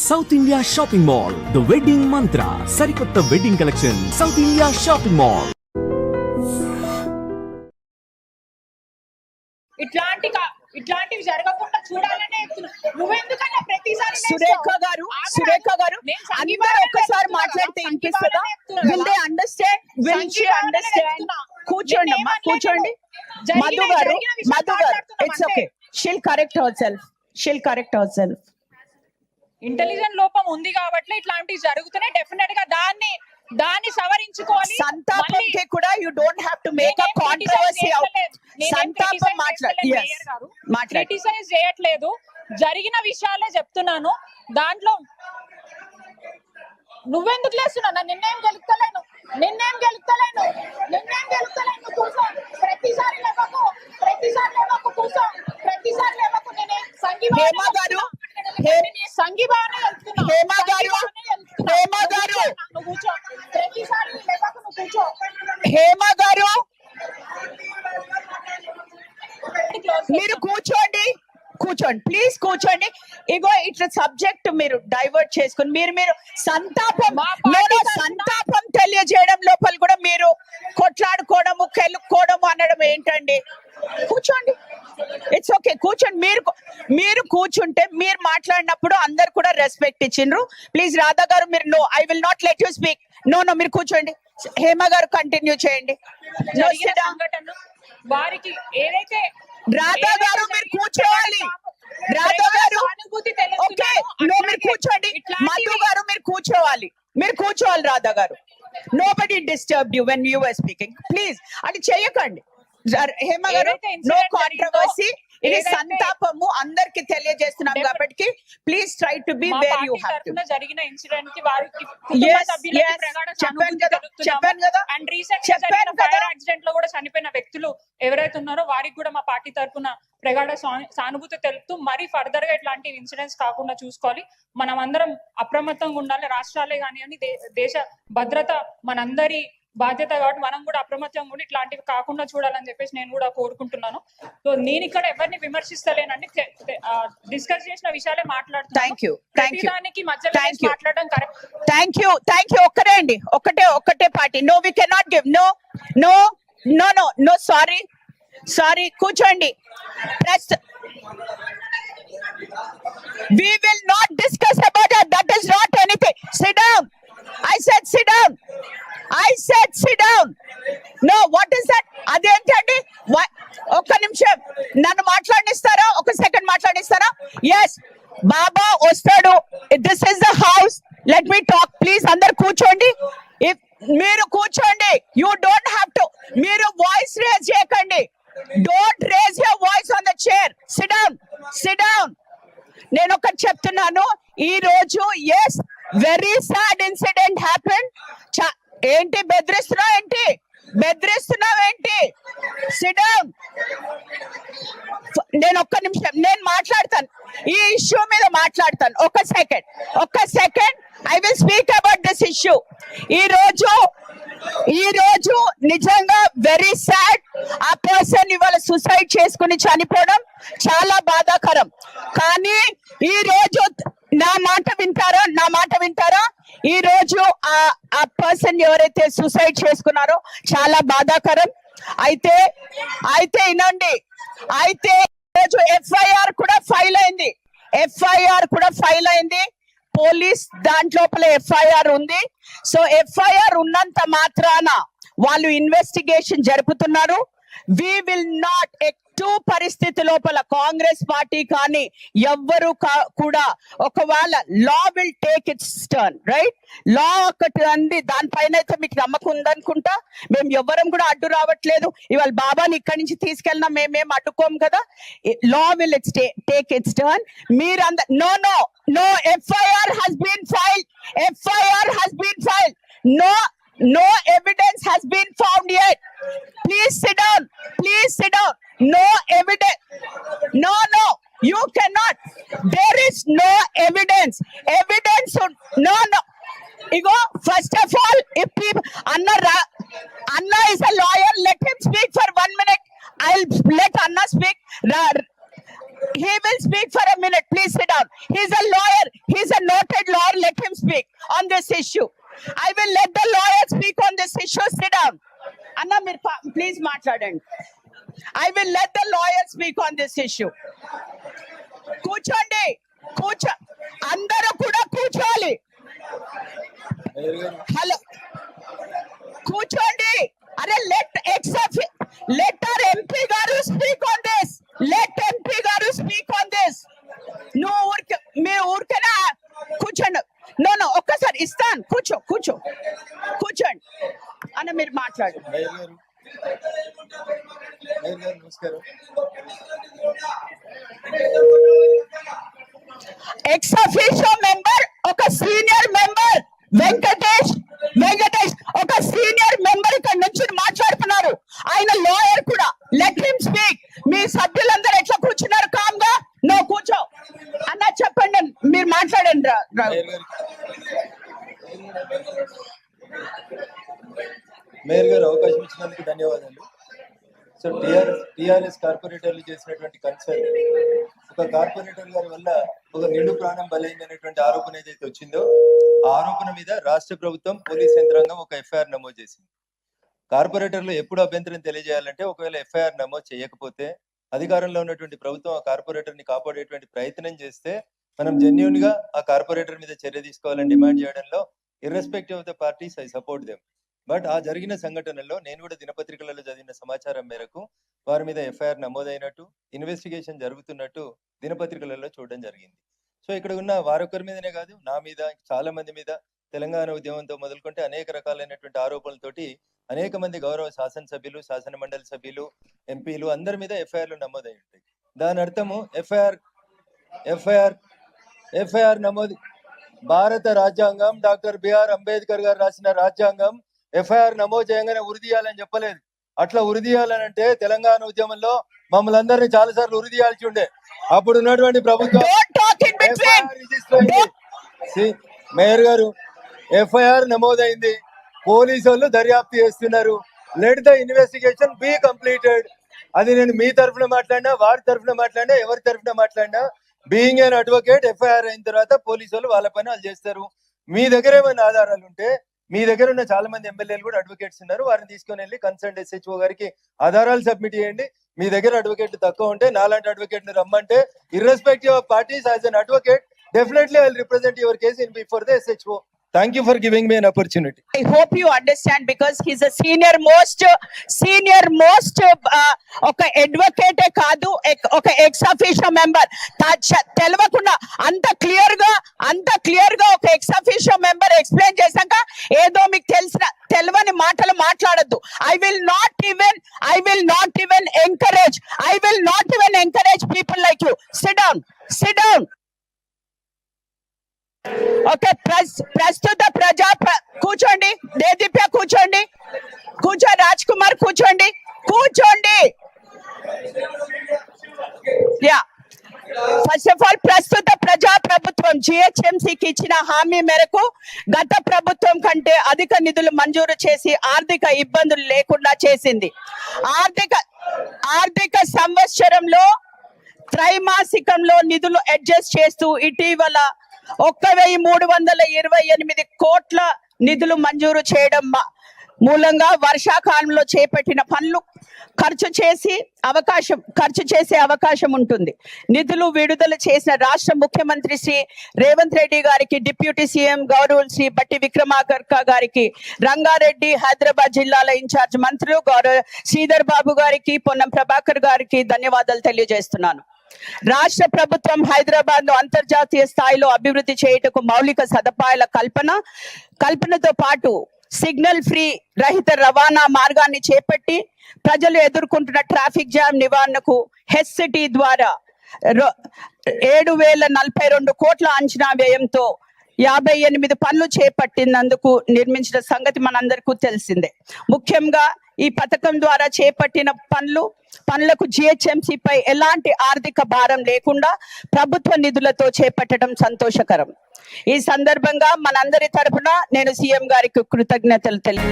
South India shopping mall, the wedding మంత్ర, సరికొత్త wedding collection, south India shopping mall. ఇట్లాంటివి జరగకుండా చూడాలనే నువ్వెందుకన్నా ప్రతిసారి సురేఖ గారు అందరూ ఒక్కసారి మాట్లాడితే వినిపిస్తుందా? Will they understand? Will she understand? కూర్చోండి అమ్మా, కూర్చోండి. మధు గారు it's okay, she'll correct her self. Intelligent లోపం ఉంది కాబట్టి ఇట్లాంటివి జరుగుతున్నాయి. డెఫినెట్ గా దాన్ని సవరించుకోవాలి. సంతాపంకి కూడా you don't have to make a controversy out. సంతాపం క్రిటిసైజ్ చేయట్లేదు, జరిగిన విషయాలే చెప్తున్నాను. దాంట్లో నువ్వెందుకు లేస్తున్నా? నిన్నేం గెలుస్తలేను. కూర్చో. ప్రతిసారి లేవకు కూర్చో. ప్రతిసారి లేవకు. నేనే హేమ గారు మీరు కూర్చోండి ప్లీజ్ కూర్చోండి. ఇగో ఇట్లా సబ్జెక్ట్ మీరు డైవర్ట్ చేసుకుని మీరు సంతాపం తెలియజేయడం లోపల కూడా మీరు కొట్లాడుకోవడము కెలుక్కోవడము అనడం ఏంటండి? కూర్చోండి, ఇట్స్ ఓకే, కూర్చోండి. మీరు కూర్చుంటే మీరు మాట్లాడినప్పుడు అందరు కూడా రెస్పెక్ట్ ఇచ్చిండ్రు. ప్లీజ్ రాధా గారు మీరు no, I will not let you speak. No మీరు కూర్చోండి. హేమ గారు కంటిన్యూ చేయండి. వారికి ఏదైతే రాధా గారు మీరు కూర్చోవాలి. రాధా గారు ఓకే, మీరు కూర్చోండి. మధు గారు మీరు కూర్చోవాలి. రాధా గారు, nobody disturb you when you are speaking. Please అది చేయకండి. హేమ గారు నో కాంట్రవర్సీ. ఇది సంతాపము అందరికి తెలియజేస్తున్నాం కాబట్టి please try to be where you have to. జరిగిన ఇన్సిడెంట్ కి వారికి చెప్పాను కదా. అండ్ రీసెంట్ గా జరిగిన ఫైర్ యాక్సిడెంట్ లో కూడా చనిపోయిన వ్యక్తులు ఎవరైతే ఉన్నారో వారికి కూడా మా పార్టీ తరఫున ప్రగాఢ సానుభూతి తెలుపుతూ మరి ఫర్దర్ గా ఇట్లాంటి ఇన్సిడెంట్స్ కాకుండా చూసుకోవాలి. మనం అందరం అప్రమత్తంగా ఉండాలి. రాష్ట్రాలే కానివ్వండి, దేశ భద్రత మనందరి బాధ్యత కాబట్టి మనం కూడా అప్రమత్తంగా ఉండి ఇట్లాంటివి కాకుండా చూడాలని చెప్పేసి నేను కూడా కోరుకుంటున్నాను. సో నేను ఇక్కడ ఎవరిని విమర్శిస్తలేనండి, డిస్కస్ చేసిన విషయాలే మాట్లాడుతున్నాను. దానికి మధ్యలో మాట్లాడడం కరెక్ట్. Thank you. ఒక్కటే అండి, ఒకటే party. No we cannot give. No sorry కూర్చోండి. Press we will not discuss about that is not anything. Sit down. I said sit down. No, what is that? అదేంటండి? ఒక్క నిమిషం నన్ను మాట్లాడిస్తారా? ఒక సెకండ్ మాట్లాడిస్తారా? ఎస్, బాబా వస్తాడు. This is the house, let me talk. Please అందరు కూర్చోండి. మీరు కూర్చోండి. You don't have to. మీరు వాయిస్ రేజ్ చేయకండి. Don't raise your voice on the chair. Sit down. నేను ఒకటి చెప్తున్నాను. ఈ రోజు yes, very sad incident happen. ఏంటి బెదిరిస్తున్నావు ఏంటి? Sit down. నేను ఒక్క నిమిషం నేను మాట్లాడతాను. ఈ ఇష్యూ మీద మాట్లాడతాను. ఒక్క second I will speak about this issue. ఈ రోజు నిజంగా వెరీ సాడ్. ఆ పర్సన్ ఇవాళ సూసైడ్ చేసుకుని చనిపోవడం చాలా బాధాకరం. కానీ ఈ రోజు నా మాట వింటారా? ఈ రోజు ఆ పర్సన్ ఎవరైతే సూసైడ్ చేసుకున్నారో చాలా బాధాకరం. అయితే వినండి. అయితే ఈరోజు ఎఫ్ఐఆర్ కూడా ఫైల్ అయింది. పోలీస్ దాంట్లోపల ఎఫ్ఐఆర్ ఉంది. సో ఎఫ్ఐఆర్ ఉన్నంత మాత్రాన వాళ్ళు ఇన్వెస్టిగేషన్ జరుపుతున్నారు. వి విల్ నాట్ ఎటు పరిస్థితి లోపల కాంగ్రెస్ పార్టీ కానీ ఎవ్వరు కూడా, ఒకవేళ law will take its turn, right? Law ఒకటి అంది, దానిపైన అయితే మీకు నమ్మకం ఉందనుకుంటా. మేము ఎవ్వరం కూడా అడ్డు రావట్లేదు. ఇవాళ బాబాని ఇక్కడి నుంచి తీసుకెళ్ళినా మేమేం అడ్డుకోం కదా. లా విల్ టేక్ ఇట్స్ టర్న్. మీరందరూ no FIR has been filed. No evidence has been found yet. Please sit down. No evidence. No, you cannot. There is no evidence. No. Igo, first of all, if people, Anna is a lawyer, let him speak for 1 minute. I'll let Anna speak. He will speak for a minute. Please sit down. He's a lawyer. He's a noted this issue. I will let the lawyer speak on this issue. Sit down. Anna, please మాట్లాడండి. I will let the lawyer speak on this issue. కూర్చోండి. అందరూ కూడా కూర్చోవాలి. Hello, కూర్చోండి. అరే let our MP గారు speak on this. Let MP గారు speak on this. మీరు ఊరికేనా కూర్చోండి. నో ఒక్కసారి ఇస్తాను. కూర్చోండి అన్న, మీరు మాట్లాడు. ఎక్స్ అఫీషియో మెంబర్, ఒక సీనియర్ మెంబర్ వెంకటేష్ ఒక సీనియర్ మెంబర్ ఇక్కడ నుంచి మాట్లాడుతున్నారు. ఆయన లాయర్ కూడా. Let him speak. మీ సభ్యులందరూ ఎట్లా కూర్చున్నారు కామ్ గా? నో, కూర్చో అన్న. చెప్పండి, మీరు మాట్లాడండి. మేయర్ గారు అవకాశం ఇచ్చినందుకు ధన్యవాదాలు. సో టిఆర్ఎస్ కార్పొరేటర్లు చేసినటువంటి కన్సర్న్, ఒక కార్పొరేటర్ గారి వల్ల ఒక నిండు ప్రాణం బలైంది అనేటువంటి ఆరోపణ ఏదైతే వచ్చిందో, ఆ ఆరోపణ మీద రాష్ట్ర ప్రభుత్వం, పోలీస్ యంత్రాంగం ఒక ఎఫ్ఐఆర్ నమోదు చేసింది. కార్పొరేటర్లు ఎప్పుడు అభ్యంతరం తెలియజేయాలంటే, ఒకవేళ ఎఫ్ఐఆర్ నమోదు చేయకపోతే అధికారంలో ఉన్నటువంటి ప్రభుత్వం ఆ కార్పొరేటర్ ని కాపాడేటువంటి ప్రయత్నం చేస్తే మనం జెన్యూన్ గా ఆ కార్పొరేటర్ మీద చర్య తీసుకోవాలని డిమాండ్ చేయడంలో irrespective of the parties I support them. But ఆ జరిగిన సంఘటనలో నేను కూడా దినపత్రికలలో చదివిన సమాచారం మేరకు వారి మీద ఎఫ్ఐఆర్ నమోదైనట్టు, ఇన్వెస్టిగేషన్ జరుగుతున్నట్టు దినపత్రికలలో చూడడం జరిగింది. సో ఇక్కడ ఉన్న వారొకరి మీదనే కాదు, నా మీద, చాలా మంది మీద, తెలంగాణ ఉద్యమంతో మొదలుకుంటే అనేక రకాలైనటువంటి ఆరోపణలతోటి అనేక మంది గౌరవ శాసనసభ్యులు, శాసన మండలి సభ్యులు, ఎంపీలు అందరి మీద ఎఫ్ఐఆర్లు నమోదై ఉంటాయి. దాని అర్థము ఎఫ్ఐఆర్ నమోదు, భారత రాజ్యాంగం, డాక్టర్ బిఆర్ అంబేద్కర్ గారు రాసిన రాజ్యాంగం ఎఫ్ఐఆర్ నమోదు చేయగానే ఉరిదీయాలని చెప్పలేదు. అట్లా ఉరిదీయాలనంటే తెలంగాణ ఉద్యమంలో మమ్మల్ని అందరినీ చాలా సార్లు ఉరిదీయాల్సి ఉండే. అప్పుడు ఉన్నటువంటి ప్రభుత్వం మేయర్ గారు ఎఫ్ఐఆర్ నమోదైంది, పోలీసు వాళ్ళు దర్యాప్తు చేస్తున్నారు. Let the investigation be completed. అది నేను మీ తరఫున మాట్లాడినా, వారి తరఫున మాట్లాడినా, ఎవరి తరఫున మాట్లాడినా, బీయింగ్ అన్ అడ్వకేట్, ఎఫ్ఐఆర్ అయిన తర్వాత పోలీసు వాళ్ళు వాళ్ళ పని వాళ్ళు చేస్తారు. మీ దగ్గర ఏమైనా ఆధారాలు ఉంటే, మీ దగ్గర ఉన్న చాలా మంది ఎమ్మెల్యేలు కూడా అడ్వకేట్స్ ఉన్నారు, వారిని తీసుకొని వెళ్ళి కన్సర్న్ ఎస్హెచ్ఓ గారికి ఆధారాలు సబ్మిట్ చేయండి. మీ దగ్గర అడ్వకేట్లు తక్కువ ఉంటే నాలాంటి అడ్వకేట్ ని రమ్మంటే, irrespective of parties, as an advocate definitely I will represent your case in before the SHO. Thank you for giving me an opportunity. I hope you understand, because he's a senior most ఒక అడ్వకేటే కాదు, ఒక ex officio member. తెలవకుండా అంత clear గా ఒక ex officio member explain చేశాక ఏదో మీకు తెలియని మాటలు మాట్లాడద్దు. I will not even encourage people like you. Sit down. Okay, ప్రస్తుత కూర్చోండి. దేదీప్య కూర్చోండి. రాజ్ కుమార్ కూర్చోండి. యా, ఫస్ట్ ఆఫ్ ఆల్, ప్రస్తుత ప్రజాప్రభుత్వం జిహెచ్ఎంసీకి ఇచ్చిన హామీ మేరకు గత ప్రభుత్వం కంటే అధిక నిధులు మంజూరు చేసి ఆర్థిక ఇబ్బందులు లేకుండా చేసింది. ఆర్థిక సంవత్సరంలో త్రైమాసికంలో నిధులు అడ్జస్ట్ చేస్తూ ఇటీవల 1328 కోట్ల నిధులు మంజూరు చేయడం మూలంగా వర్షాకాలంలో చేపట్టిన పనులు ఖర్చు చేసే అవకాశం ఉంటుంది. నిధులు విడుదల చేసిన రాష్ట్ర ముఖ్యమంత్రి శ్రీ రేవంత్ రెడ్డి గారికి, డిప్యూటీ సీఎం గౌరవ్ శ్రీ బట్టి విక్రమార్క గారికి, రంగారెడ్డి హైదరాబాద్ జిల్లాల ఇన్ఛార్జ్ మంత్రులు గౌరవ్ శ్రీధర్ బాబు గారికి, పొన్నం ప్రభాకర్ గారికి ధన్యవాదాలు తెలియజేస్తున్నాను. రాష్ట్ర ప్రభుత్వం హైదరాబాద్ ను అంతర్జాతీయ స్థాయిలో అభివృద్ధి చేయుటకు మౌలిక సదుపాయాల కల్పనతో పాటు సిగ్నల్ ఫ్రీ రహిత రవాణా మార్గాన్ని చేపట్టి ప్రజలు ఎదుర్కొంటున్న ట్రాఫిక్ జామ్ నివారణకు హెచ్ సిటీ ద్వారా 7,042 కోట్ల అంచనా వ్యయంతో 58 పనులు చేపట్టినందుకు నిర్మించిన సంగతి మనందరికీ తెలిసిందే. ముఖ్యంగా ఈ పథకం ద్వారా చేపట్టిన పనులకు జిహెచ్ఎంసీపై ఎలాంటి ఆర్థిక భారం లేకుండా ప్రభుత్వ నిధులతో చేపట్టడం సంతోషకరం. ఈ సందర్భంగా మనందరి తరపున నేను సీఎం గారికి కృతజ్ఞతలు తెలియ